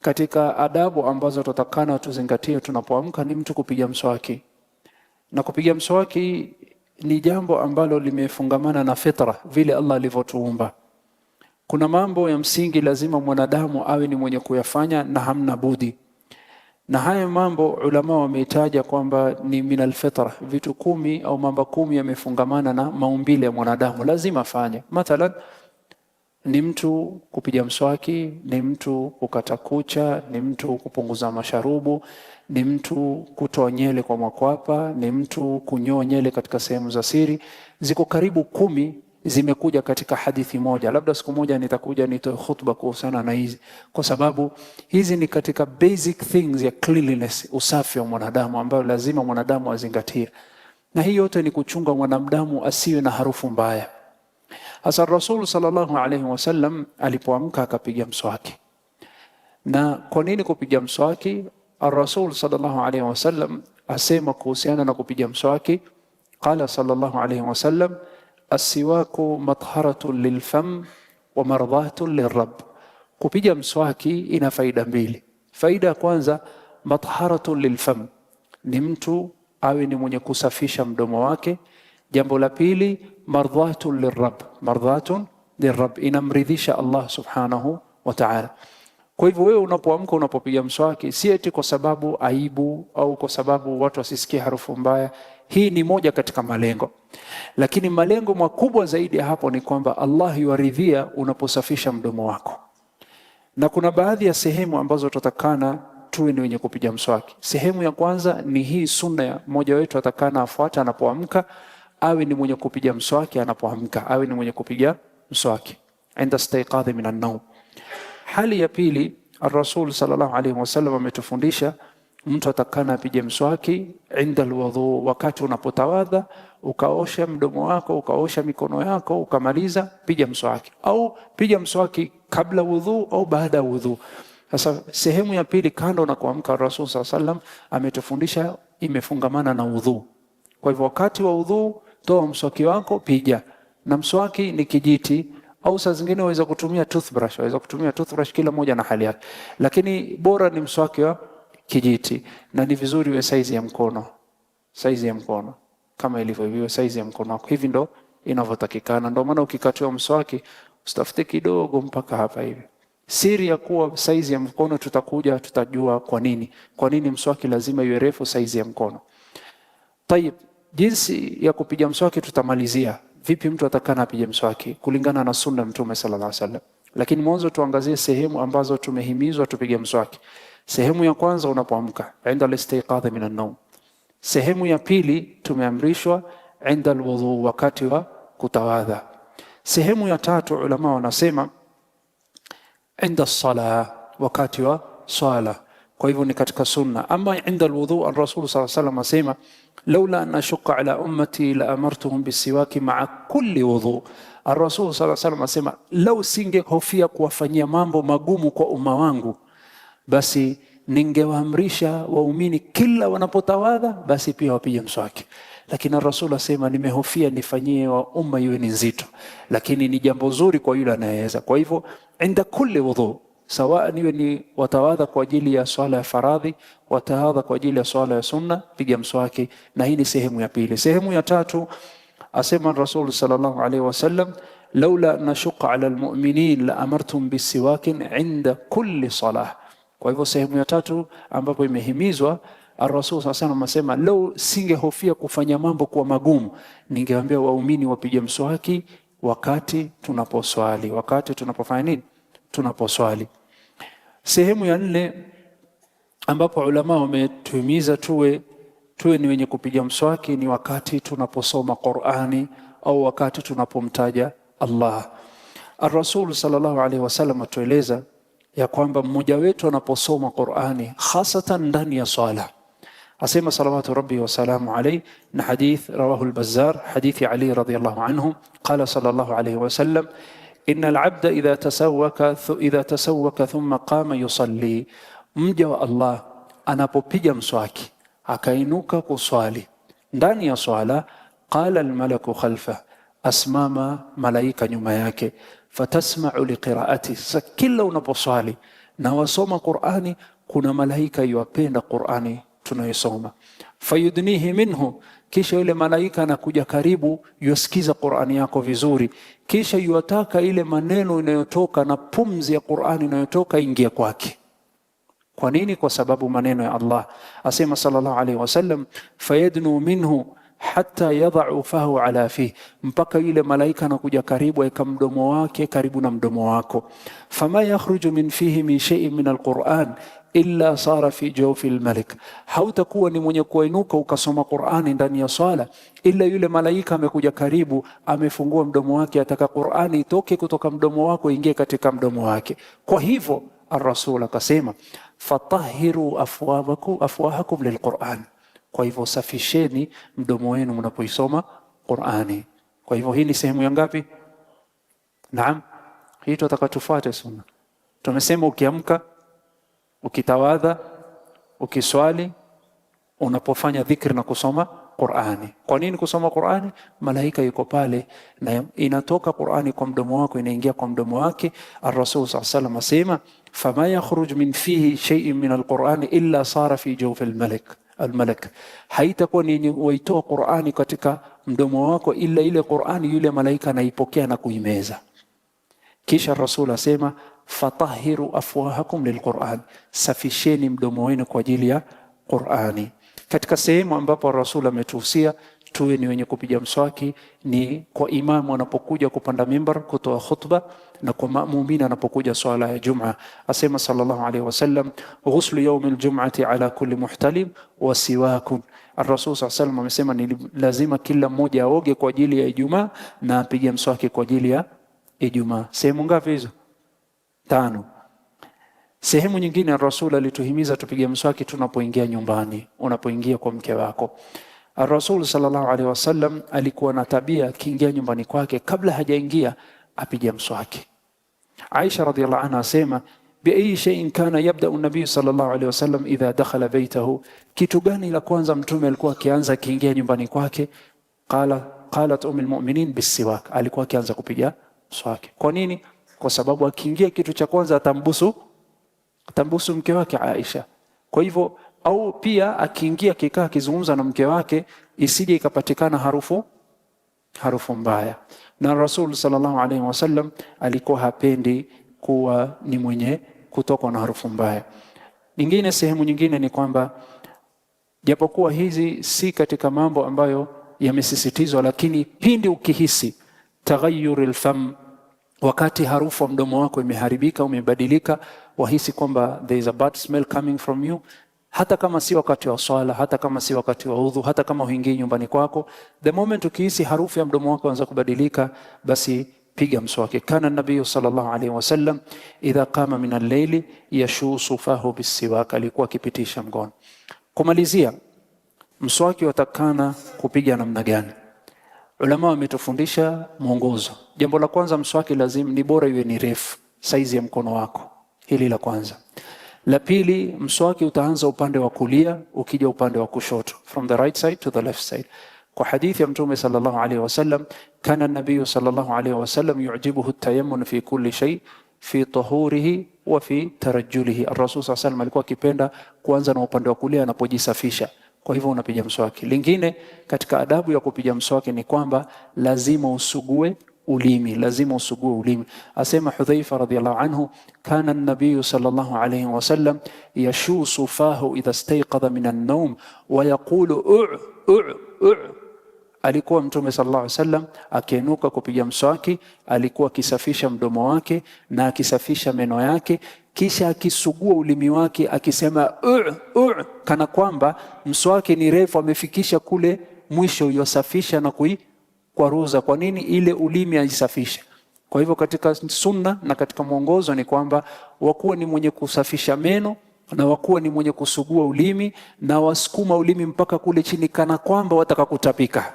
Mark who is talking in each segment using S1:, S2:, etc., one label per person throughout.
S1: Katika adabu ambazo tutakana tuzingatie tunapoamka ni mtu kupiga mswaki. Na kupiga mswaki ni jambo ambalo limefungamana na fitra, vile Allah alivyotuumba. Kuna mambo ya msingi lazima mwanadamu awe ni mwenye kuyafanya na hamna budi. Na haya mambo ulama wameitaja kwamba ni min alfitra, vitu 10 au mambo 10 yamefungamana na maumbile ya mwanadamu, lazima afanye. Mathalan, ni mtu kupiga mswaki, ni mtu kukata kucha, ni mtu kupunguza masharubu, ni mtu kutoa nyele kwa makwapa, ni mtu kunyoa nyele katika sehemu za siri. Ziko karibu 10 zimekuja katika hadithi moja. Labda siku moja nitakuja nitoe khutba kuhusiana na hizi, kwa sababu hizi ni katika basic things ya cleanliness, usafi wa mwanadamu, ambayo lazima mwanadamu azingatie. Na hii yote ni kuchunga mwanadamu asiwe na harufu mbaya. Hasa Rasul sallallahu alaihi wasallam alipoamka akapiga mswaki. Na kwa nini kupiga mswaki? Rasul sallallahu alaihi wasallam asema kuhusiana na kupiga mswaki, qala sallallahu alaihi wasallam, as-siwaku matharatun lilfam wa mardhatun lirrabb. Kupiga mswaki ina faida 2. Faida ya kwanza, matharatun lilfam, ni mtu awe ni mwenye kusafisha mdomo wake. Jambo la pili, mardhatun lirrabb, mardhatun lirrabb, inamridhisha Allah subhanahu wa ta'ala. Kwa hivyo wewe unapoamka, unapopiga mswaki, si eti kwa sababu aibu au kwa sababu watu wasisikie harufu mbaya. Hii ni moja katika malengo, lakini malengo makubwa zaidi ya hapo ni kwamba Allah yuaridhia unaposafisha mdomo wako. Na kuna baadhi ya sehemu ambazo tutakana tuwe ni wenye kupiga mswaki. Sehemu ya kwanza ni hii sunna ya mmoja wetu atakana afuata anapoamka, awe ni mwenye kupiga mswaki anapoamka, awe ni mwenye kupiga mswaki inda istayqadhi min an-nawm. Hali ya pili, Rasul sallallahu alaihi wasallam ametufundisha mtu atakana apige mswaki inda alwudhu, wakati unapotawadha, ukaosha mdomo wako, ukaosha mikono yako, ukamaliza, piga mswaki. Au piga mswaki kabla wudhu au baada wudhu. Sasa sehemu ya pili, kando na kuamka, Rasul sallallahu alaihi wasallam ametufundisha imefungamana na wudhu. Kwa hivyo wakati wa wudhu, toa mswaki wako, piga. Na mswaki ni kijiti, au saa zingine waweza kutumia toothbrush, waweza kutumia toothbrush, kila moja na hali yake. Lakini bora ni mswaki wa kijiti, na ni vizuri uwe size ya mkono. Size ya mkono kama ilivyo hiyo size ya mkono wako. Hivi ndo inavyotakikana. Ndio maana ukikatiwa mswaki usitafute kidogo mpaka hapa hivi. Siri ya kuwa size ya mkono tutajua kwa nini. Kwa nini mswaki lazima iwe refu size ya mkono. Tayeb, jinsi ya kupiga mswaki tutamalizia. Vipi mtu atakana apige mswaki kulingana na sunna Mtume sallallahu alaihi wasallam. Lakini mwanzo tuangazie sehemu ambazo tumehimizwa tupige mswaki. Sehemu ya kwanza unapoamka, inda al-istayqadh min an-nawm. Sehemu ya pili tumeamrishwa inda al-wudhu, wakati wa kutawadha. Sehemu ya tatu ulama wanasema inda as-salah, wakati wa swala. Kwa hivyo ni katika sunna. Ama inda al-wudhu, ar-Rasul sallallahu alaihi wasallam asema, laula an ashqa ala ummati la amartuhum bisiwaki ma'a kulli wudhu. Ar-Rasul sallallahu alaihi wasallam asema, lau singehofia kuwafanyia mambo magumu kwa umma wangu, basi ningewaamrisha waumini kila wanapotawadha basi pia wapige mswaki. Lakini Rasul asema, nimehofia nifanyie wa umma iwe ni nzito, lakini ni jambo zuri kwa yule anayeweza. Kwa hivyo inda kulli wudhu, sawa niwe ni watawadha kwa ajili ya swala ya faradhi, watawadha kwa ajili ya swala ya sunna, piga mswaki. Na hii ni sehemu ya pili. Sehemu ya tatu asema Rasul sallallahu alaihi wasallam, laula nashuqa ala almu'minin la amartum bisiwakin inda kulli salah. Kwa hivyo sehemu ya tatu ambapo imehimizwa, Ar-Rasul sallallahu alaihi wasallam asema, lau singehofia kufanya mambo kwa magumu, ningewaambia waumini wapige mswaki wakati tunaposwali. Wakati tunapofanya nini? Tunaposwali. Sehemu ya 4 ambapo ulama wametuhimiza tuwe ni wenye kupiga mswaki ni wakati tunaposoma Qur'ani au wakati tunapomtaja Allah. Ar-Rasul sallallahu alaihi wasallam atueleza ya kwamba mmoja wetu anaposoma Qur'ani, hasatan ndani ya swala, asema salawatu rabbi wa salamu alayhi, na hadith rawahu al-Bazzar, hadithi Ali radhiyallahu anhu, qala sallallahu alayhi wa sallam, inna al-abda idha tasawwaka thumma qama yusalli, mja wa Allah anapopiga mswaki akainuka kuswali ndani ya swala, qala al-malaku khalfa, asmama malaika nyuma yake, fatasma'u liqira'ati. Kila unaposwali na wasoma Qur'ani, kuna malaika yuwapenda Qur'ani tunayosoma. Fayudnihi minhu, kisha yule malaika anakuja karibu, yusikiza Qur'ani yako vizuri, kisha yuwataka ile maneno inayotoka na pumzi ya Qur'ani inayotoka ingia kwake. Kwa nini? Kwa sababu maneno ya Allah. Asema sallallahu alayhi wasallam, fayadnu minhu hatta yadha'u fahu ala fihi, mpaka yule malaika anakuja karibu aeka mdomo wake karibu na mdomo wako. Fama yakhruju min fihi min shay'in min alquran illa sara fi jawfi almalik, hautakuwa ni mwenye kuinuka ukasoma Qur'ani ndani ya swala ila yule malaika amekuja karibu, amefungua mdomo wake, ataka Qur'ani itoke kutoka mdomo wako ingie katika mdomo wake. Kwa hivyo ar-rasul akasema, fatahhiru afwahakum lilquran, kwa hivyo safisheni mdomo wenu mnapoisoma Qur'ani. Kwa hivyo hii ni sehemu ya ngapi? Naam, hii tutakatufuate sunna. Tumesema ukiamka, ukitawadha, ukiswali, unapofanya dhikri na kusoma Qur'ani. Kwa nini kusoma Qur'ani? Malaika yuko pale na inatoka Qur'ani kwa mdomo wako inaingia kwa mdomo wake. Ar-Rasul sallallahu alayhi wasallam asema, fama yakhruj min fihi shay'in min al-Qur'ani illa sara fi jawfi al-malak, haitakuwa ni waitoa Qur'ani katika mdomo wako ila ile Qur'ani yule malaika anaipokea na kuimeza. Kisha Rasul asema, fatahhiru afwahakum lilquran, safisheni mdomo wenu kwa ajili ya Qur'ani. Katika sehemu ambapo Rasul ametuhusia tuwe ni wenye kupiga mswaki ni kwa imamu anapokuja kupanda mimbar kutoa khutba na kwa maamumina anapokuja swala ya Jum'a. Asema sallallahu alayhi wasallam, ghuslu yawm aljum'ati ala kulli muhtalim wa siwakun. Ar-Rasul sallallahu alayhi wasallam amesema ni lazima kila mmoja aoge kwa ajili ya Ijumaa na apige mswaki kwa ajili ya Ijumaa. Sehemu ngapi hizo? 5. Sehemu nyingine Rasul alituhimiza tupige mswaki tunapoingia nyumbani, unapoingia kwa mke wako. Rasul sallallahu alaihi wasallam alikuwa na tabia akiingia nyumbani kwake kabla hajaingia apige mswaki. Aisha radhiyallahu anha asema, bi ayi shay'in kana yabda an-nabiy sallallahu alaihi wasallam idha dakhala baytahu, kitu gani la kwanza mtume alikuwa akianza akiingia nyumbani kwake? Qalat ummul mu'minin bisiwak, alikuwa akianza kupiga mswaki. Kwa nini? Kwa sababu akiingia kitu cha kwanza atambusu mke wake Aisha. Kwa hivyo au pia akiingia kikaa kizungumza na mke wake isije ikapatikana harufu mbaya. Na Rasul sallallahu alaihi wasallam alikuwa hapendi kuwa ni mwenye kutoka na harufu mbaya. Sehemu nyingine ni kwamba japokuwa hizi si katika mambo ambayo yamesisitizwa, lakini pindi ukihisi taghayyurul fam, wakati harufu wa mdomo wako imeharibika, umebadilika, wahisi kwamba there is a bad smell coming from you, hata kama si wakati wa swala, hata kama si wakati wa udhu, hata kama huingii nyumbani kwako, the moment ukihisi harufu ya mdomo wako anza kubadilika, basi piga mswaki. Kana nabii sallallahu alaihi wasallam idha qama min al-layli yashusu fahu bisiwak, alikuwa akipitisha mkono. Kumalizia, mswaki watakana kupiga namna gani? Ulama wametufundisha mwongozo. Jambo la kwanza, mswaki lazima ni bora iwe ni refu, saizi ya mkono wako. Hili la kwanza. La pili, mswaki utaanza upande wa kulia ukija upande wa kushoto, from the right side to the left side. Kwa hadithi ya Mtume sallallahu alaihi wasallam, kana nabii sallallahu alaihi wasallam yu'jibuhu at-tayammun fi kulli shay fi tahurihi wa fi tarajjulihi. Ar-Rasul sallallahu alaihi wasallam alikuwa akipenda kuanza na upande wa kulia anapojisafisha. Kwa hivyo unapiga mswaki. Lingine katika adabu ya kupiga mswaki ni kwamba lazima usugue ulimi, Asema Hudhaifa radhiyallahu anhu, kana an-nabiy sallallahu alayhi wasallam yashusu fahu idha istayqadha min an-nawm wa yaqulu alikuwa Mtume sallallahu alayhi wasallam akienuka kupiga mswaki alikuwa akisafisha mdomo wake na akisafisha meno yake, kisha akisugua ulimi wake akisema kana kwamba mswaki ni refu, amefikisha kule mwisho yosafisha na kwaruza. Kwa nini? Ile ulimi aisafishe. Kwa hivyo katika sunna na katika mwongozo ni kwamba wakuwa ni mwenye kusafisha meno na wakuwa ni mwenye kusugua ulimi na wasukuma ulimi mpaka kule chini kana kwamba wataka kutapika.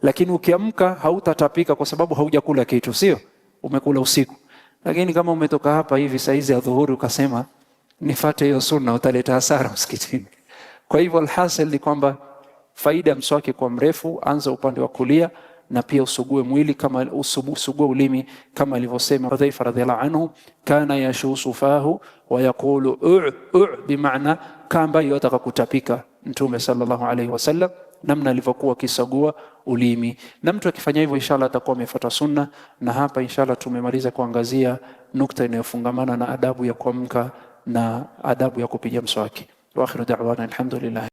S1: Lakini ukiamka hautatapika kwa sababu haujakula kitu, sio? Umekula usiku. Lakini kama umetoka hapa hivi saizi ya dhuhuri ukasema nifuate hiyo sunna, utaleta hasara msikitini. Kwa hivyo alhasil ni kwamba faida ya mswaki kwa mrefu, anza upande wa kulia na pia usugue mwili kama usugue ulimi kama alivyosema Hudhaifa radhiallahu anhu, kana yashusu fahu wa yaqulu bimaana kamba yotaka kutapika. Mtume sallallahu alaihi wasallam namna alivyokuwa kisagua ulimi, na mtu akifanya hivyo inshallah atakuwa amefuata sunna. Na hapa inshallah tumemaliza kuangazia nukta inayofungamana na adabu ya kuamka na adabu ya kupiga mswaki. Wa akhiru da'wana alhamdulillah.